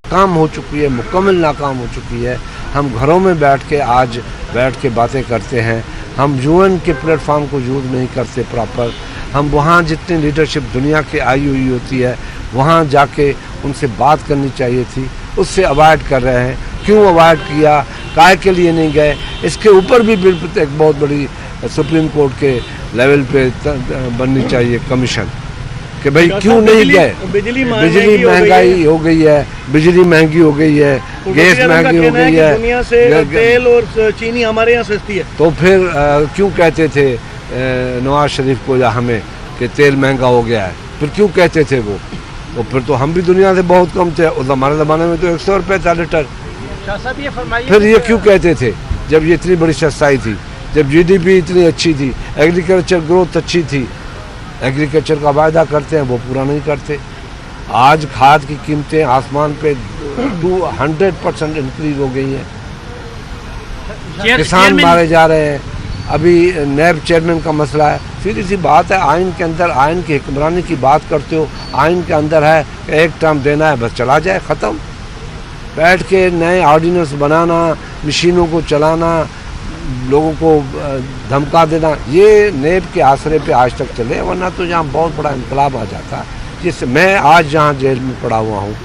नाकाम हो चुकी है, मुकम्मल नाकाम हो चुकी है। हम घरों में बैठ के बातें करते हैं, हम यूएन के प्लेटफॉर्म को यूज़ नहीं करते प्रॉपर। हम वहाँ जितनी लीडरशिप दुनिया की आई हुई होती है वहाँ जाके उनसे बात करनी चाहिए थी, उससे अवॉइड कर रहे हैं। क्यों अवॉइड किया, काहे के लिए नहीं गए, इसके ऊपर भी बिल्कुल एक बहुत बड़ी सुप्रीम कोर्ट के लेवल पे बननी चाहिए कमीशन कि भाई क्यों नहीं गए। बिजली महंगाई हो गई है, बिजली महंगी हो गई है, गैस महंगी हो गई है, दुनिया से तेल और चीनी हमारे यहाँ सस्ती है। तो फिर क्यों कहते थे नवाज शरीफ को या हमें कि तेल महंगा हो गया है, फिर क्यों कहते थे वो? तो फिर तो हम भी दुनिया से बहुत कम थे, उस हमारे ज़माने में तो 100 रुपये था लीटर। फिर ये क्यों कहते थे जब ये इतनी बड़ी सस्ताई थी, जब जीडीपी इतनी अच्छी थी, एग्रीकल्चर ग्रोथ अच्छी थी। एग्रीकल्चर का वायदा करते हैं वो पूरा नहीं करते। आज खाद की कीमतें आसमान पे 200% इंक्रीज हो गई हैं, किसान मारे जा रहे हैं। अभी नैब चेयरमैन का मसला है, सीधी सी बात है, आइन के अंदर आइन की हुक्मरानी की बात करते हो, आइन के अंदर है कि एक टर्म देना है बस चला जाए, ख़त्म। बैठ के नए ऑर्डिनेंस बनाना, मशीनों को चलाना, लोगों को धमका देना, ये नेब के आसरे पे आज तक चले, वरना तो यहाँ बहुत बड़ा इनकलाब आ जाता। जिससे मैं आज जहाँ जेल में पड़ा हुआ हूँ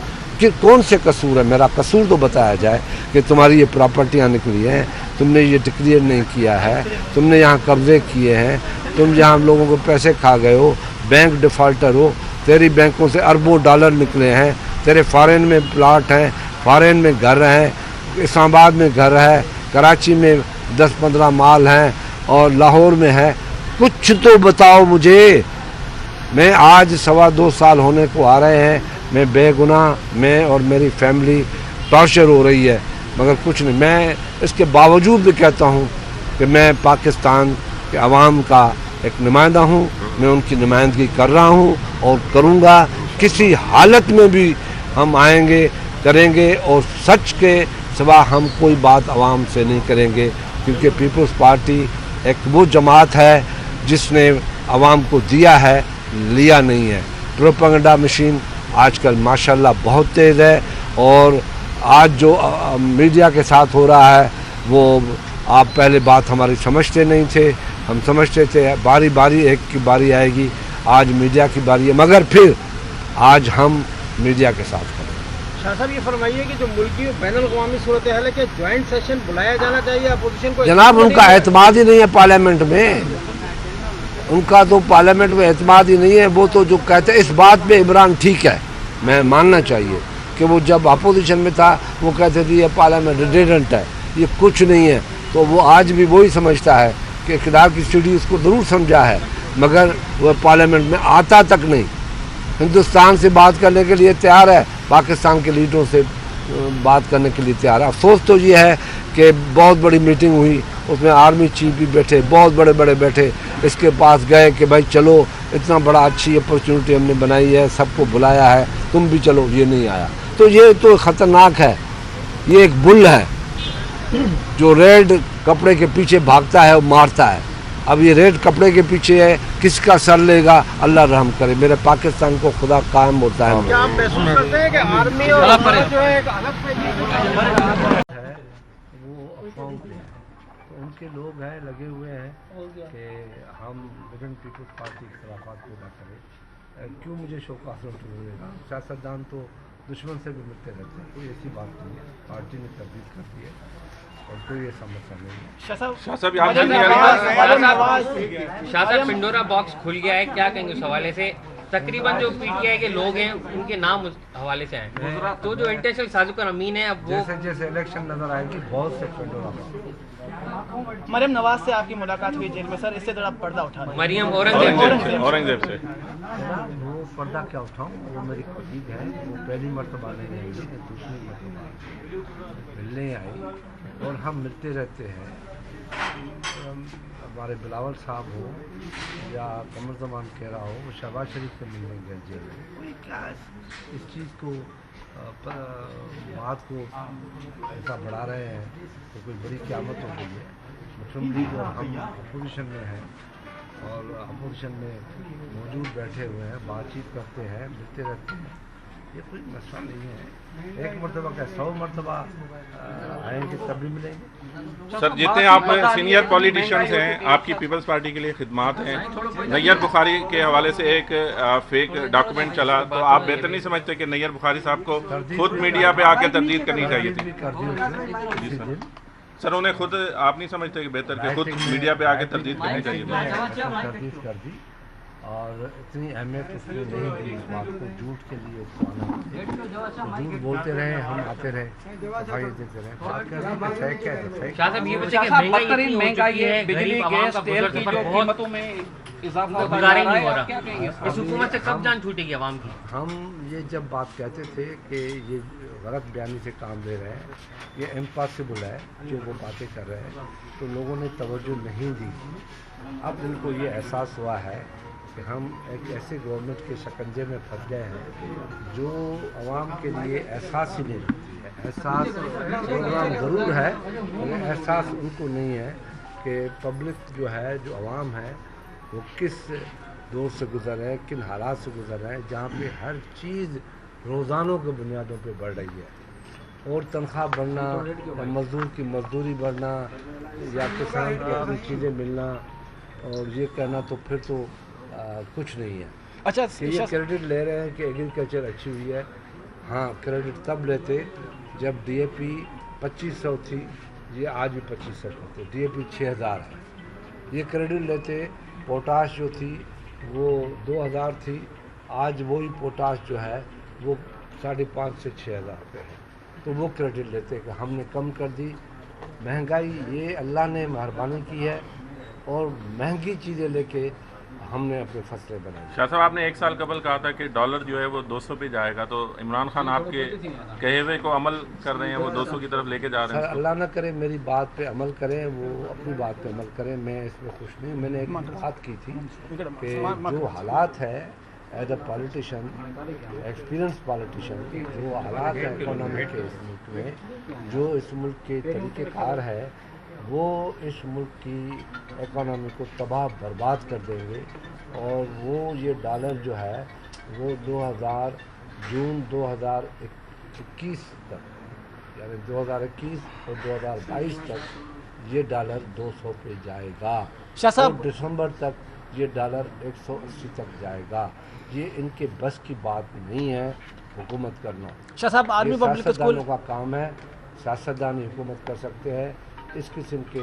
कि कौन से कसूर है, मेरा कसूर तो बताया जाए कि तुम्हारी ये प्रॉपर्टियाँ निकली हैं, तुमने ये डिक्लेयर नहीं किया है, तुमने यहाँ कब्जे किए हैं, तुम यहाँ लोगों को पैसे खा गए हो, बैंक डिफ़ाल्टर हो, तेरी बैंकों से अरबों डॉलर निकले हैं, तेरे फॉरेन में प्लाट हैं, फॉरेन में घर हैं, इस्लामाबाद में घर है, कराची में 10-15 माल हैं और लाहौर में है, कुछ तो बताओ मुझे। मैं आज 2.25 साल होने को आ रहे हैं, मैं बेगुनाह, मैं और मेरी फैमिली टॉर्चर हो रही है, मगर कुछ नहीं। मैं इसके बावजूद भी कहता हूँ कि मैं पाकिस्तान के अवाम का एक नुमाइंदा हूँ, मैं उनकी नुमाइंदगी कर रहा हूँ और करूँगा। किसी हालत में भी हम आएंगे, करेंगे, और सच के सिवा हम कोई बात अवाम से नहीं करेंगे, क्योंकि पीपल्स पार्टी एक वो जमात है जिसने अवाम को दिया है, लिया नहीं है। प्रोपेगेंडा मशीन आजकल माशाल्लाह बहुत तेज़ है, और आज जो मीडिया के साथ हो रहा है वो आप पहले बात हमारी समझते नहीं थे, हम समझते थे बारी बारी एक की बारी आएगी, आज मीडिया की बारी है, मगर फिर आज हम मीडिया के साथ करें। शाह साहब ये फरमाइए कि जो मुल्की बैनुल-अक़वामी सूरत हाल है कि ज्वाइंट सेशन बुलाया जाना चाहिए अपोजिशन को। जनाब उनका एतमाद ही नहीं है पार्लियामेंट में, उनका तो पार्लियामेंट में एतमाद ही नहीं है। वो तो जो कहते हैं इस बात पे इमरान ठीक है, मैं मानना चाहिए कि वो जब अपोजिशन में था वो कहते थे ये पार्लियामेंट रिडेंडेंट है, ये कुछ नहीं है। तो वो आज भी वही समझता है कि इक़्तिदार की सीढ़ी उसको ज़रूर समझा है, मगर वो पार्लियामेंट में आता तक नहीं। हिंदुस्तान से बात करने के लिए तैयार है, पाकिस्तान के लीडरों से बात करने के लिए तैयार है। अफसोस तो ये है कि बहुत बड़ी मीटिंग हुई, उसमें आर्मी चीफ भी बैठे, बहुत बड़े बड़े बैठे, इसके पास गए कि भाई चलो, इतना बड़ा अच्छी अपॉर्चुनिटी हमने बनाई है, सबको बुलाया है, तुम भी चलो, ये नहीं आया। तो ये तो ख़तरनाक है, ये एक बुल है जो रेड कपड़े के पीछे भागता है और मारता है। अब ये रेड कपड़े के पीछे है, किसका सर लेगा अल्लाह रहम करे, मेरे पाकिस्तान को खुदा कायम होता है। क्या आप महसूस करते हैं कि आर्मी और जो है एक अलग है वो अफवाहों पे है, तो उनके लोग हैं लगे हुए हैं कि हम विभिन्न पीपल्स पार्टी इख्तिलाफात पूरा करें। क्यों मुझे शौकात होगा, सियासतदान तो दुश्मन से भी मिलते रहते हैं, कोई ऐसी बात नहीं है। पार्टी ने तरदीद कर दी है और कोई ये समस्या नहीं है। शाह साहब पिंडोरा बॉक्स खुल गया है, क्या कहेंगे उस हवाले से? तकरीबन जो पीटीआई के लोग हैं उनके नाम उस हवाले से आए, तो जो इंटरनेशनल साजिद अमीन है, अब वो जैसे जैसे इलेक्शन नजर आएगी बहुत से पिंडोरा। मरियम नवाज से आपकी मुलाकात हुई जेल में सर, इससे थोड़ा पर्दा उठा रहे हैं। मरियम औरंगजेब से वो पर्दा क्या उठाऊँ, वो मेरी खतीब है, वो पहली मरतबा नहीं आई, दूसरी मरतबा मिलने आई और हम मिलते रहते हैं। हमारे बिलावल साहब हो या कमर ज़मान कह रहा हो, वो शहबाज शरीफ से मिलने गए जेल में, कोई क्या इस चीज़ को बात को ऐसा बढ़ा रहे हैं तो कोई बड़ी क़यामत हो गई है। मुस्लिम लीग और हम अपोजिशन में हैं और अपोजिशन में मौजूद बैठे हुए हैं, बातचीत करते हैं, मिलते रहते हैं ये कोई मसला नहीं है। एक मरतबा क्या 100 मरतबा आएंगे तब भी मिलेंगे। सर जितने आप सीनियर पॉलिटिशियंस हैं, आपकी पीपल्स पार्टी के लिए खिदमात हैं, नैयर बुखारी के हवाले से एक फेक डॉक्यूमेंट चला, तो आप बेहतर नहीं समझते कि नैयर बुखारी साहब को खुद मीडिया पे आके तरदीद करनी चाहिए थी? सर उन्हें खुद आप नहीं समझते कि बेहतर कि खुद मीडिया पे आके तरदीद करनी चाहिए थी? तरदीद कर दी और इतनी अहमियत उसने नहीं दी इस बात को, झूठ के लिए उसको आना, झूठ बोलते रहे, हम आते रहे, सफाई देते रहे, बात कर रहे हैं, सही क्या है, सही शाह साहब ये बताइए कि बदतरीन महंगाई है, बिजली गरीब आवाम गैस का तेल गुजर की सफर जो बहुत कीमतों में इजाफा होता गुजारा ही जा नहीं हो रहा है, रहा। क्या कहेंगे इस पर? इस हुकूमत से कब जान छूटेगी आवाम की? हम ये जब बात कहते थे कि ये गलत बयानी से काम ले रहे हैं, ये इम्पॉसिबल है जो वो बातें कर रहे हैं, तो लोगों ने तवज्जो नहीं दी। अब इनको ये एहसास हुआ है कि हम एक ऐसे गवर्नमेंट के शिकंजे में फंस गए हैं जो आवाम के लिए एहसास ही नहीं रखती है। एहसास प्रोग्राम ज़रूर है लेकिन एहसास उनको नहीं है कि पब्लिक जो है, जो आवाम है, वो किस दौर से गुजर रहे हैं, किन हालात से गुजर रहे हैं, जहाँ पे हर चीज़ रोज़ानों के बुनियादों पे बढ़ रही है और तनख्वाह बढ़ना या मज़दूर की मजदूरी बढ़ना या किसान को अपनी चीज़ें मिलना और ये कहना तो फिर तो कुछ नहीं है। अच्छा कि ये क्रेडिट ले रहे हैं कि एग्रीकल्चर अच्छी हुई है। हाँ, क्रेडिट तब लेते जब DAP 2500 थी, ये आज भी 2500 करते, DAP 6000 है। ये क्रेडिट लेते पोटाश जो थी वो 2000 थी, आज वही पोटाश जो है वो 5,500 से 6,000 रुपये है, तो वो क्रेडिट लेते कि हमने कम कर दी। महंगाई ये अल्लाह ने मेहरबानी की है और महंगी चीज़ें लेके हमने अपने फसलें बनाई। शाह साहब आपने एक साल कबल कहा था कि डॉलर जो है वो 200 पे जाएगा, तो इमरान खान आपके कहे हुए को अमल कर रहे हैं, वो 200 की तरफ लेके जा रहे सर हैं? अल्लाह ना करे मेरी बात पे अमल करें, वो अपनी बात पे अमल करें, मैं इसमें खुश नहीं। मैंने एक बात की थी कि जो हालात है as a politician, experience politician, जो हालात है इकोनॉमी के इस मुल्क में, जो इस मुल्क के तरीक़ेकार है, वो इस मुल्क की इकोनॉमी को तबाह बर्बाद कर देंगे और वो ये डॉलर जो है वो जून 2021 तक, यानी 2021 और 2022 तक ये डॉलर 200 पे जाएगा। शाह साहब और दिसंबर तक ये डॉलर 180 तक जाएगा। ये इनके बस की बात नहीं है हुकूमत करना। शाह साहब आर्मी पब्लिक स्कूल सियासतदानों का काम है, सियासतदान ही हुकूमत कर सकते हैं। इस किस्म के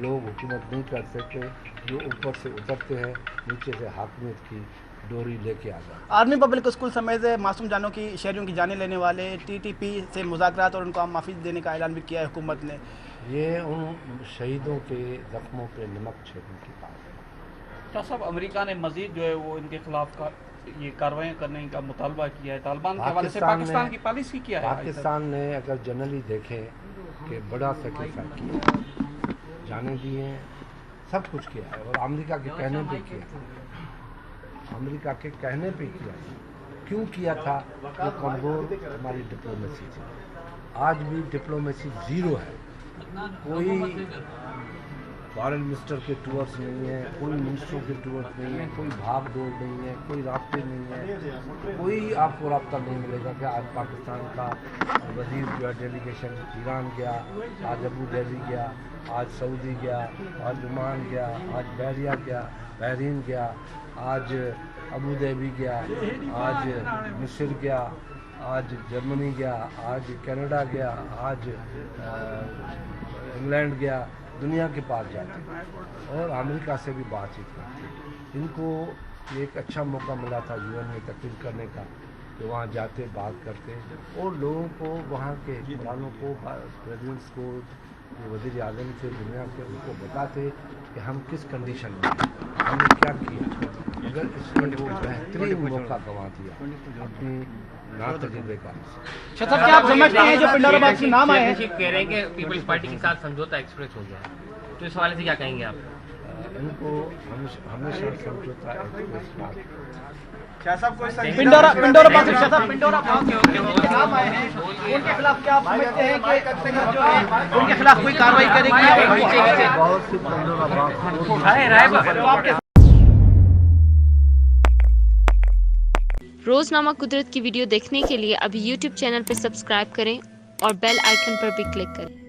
लोग हुकूमत नहीं कर सकते जो ऊपर से उतरते हैं, नीचे से हाकमियत की डोरी लेके आ जाते। आर्मी पब्लिक स्कूल समेत मासूम जानों की शहरियों की जानें लेने वाले TTP से मुज़ाकरात और उनको माफ़ी देने का ऐलान भी किया है हुकूमत ने। ये उन शहीदों के ज़ख्मों पे नमक छिड़कने की बात है। शाह साहब अमेरिका ने मजीद जो है वो इनके खिलाफ ये कार्रवाई करने का मुतालबा किया है, तालिबान के हवाले से पाकिस्तान की पॉलिसी क्या है? पाकिस्तान ने अगर जनरली देखें कि बड़ा सेक्रीफाइस किया, जाने दिए, सब कुछ किया है और अमेरिका के कहने पे किया, अमेरिका के कहने पे किया। क्यों किया था? वो कमज़ोर हमारी डिप्लोमेसी थी। आज भी डिप्लोमेसी ज़ीरो है। कोई फॉरेन मिनिस्टर के टूर्स नहीं है, कोई मिनिस्टरों के टूर्स नहीं है, कोई भाग दौड़ नहीं है, कोई रास्ते नहीं है, कोई आपको रास्ता नहीं मिलेगा कि आज पाकिस्तान का वजीर जो है डेलीगेशन ईरान गया, आज अबू धाबी गया, आज सऊदी गया, आज ओमान गया, आज बहरिया गया, बहरीन गया, आज अबू धाबी गया, आज मिस्र गया, आज जर्मनी गया, आज कनाडा गया, आज इंग्लैंड गया, दुनिया के पास जाते हैं और अमेरिका से भी बातचीत करते हैं। इनको एक अच्छा मौका मिला था UN में तकरीर करने का कि वहाँ जाते बात करते और लोगों को, वहाँ के हुक्मरानों को, प्रेसिडेंट्स को, वज़ीर आज़म से, दुनिया के, उनको बताते कि हम किस कंडीशन में हैं, हमने क्या किया। अगर इसमें वो बेहतरीन मौका गंवा दिया अपनी ना तजुर्बे का। शाह साहब क्या आप समझते हैं जो पिंडोरा बॉक्स में नाम आए हैं? कह रहे हैं कि पीपल्स पार्टी के साथ समझौता एक्सप्रेस हो गया है, तो इस हवाले से क्या कहेंगे आप? इनको हमेशा समझौता एक्सप्रेस बात पिंडोरा बॉक्स, शाह साहब पिंडोरा बॉक्स के नाम आए हैं, उनके खिलाफ क्या आप समझते हैं कि जो है उनके खिलाफ कोई कार्रवाई करेगी? बहुत सी पंद्रह बात روزنامہ قدرت کی ویڈیو دیکھنے کے لیے ابھی یوٹیوب چینل پر سبسکرائب کریں اور بیل آئیکن پر بھی کلک کریں۔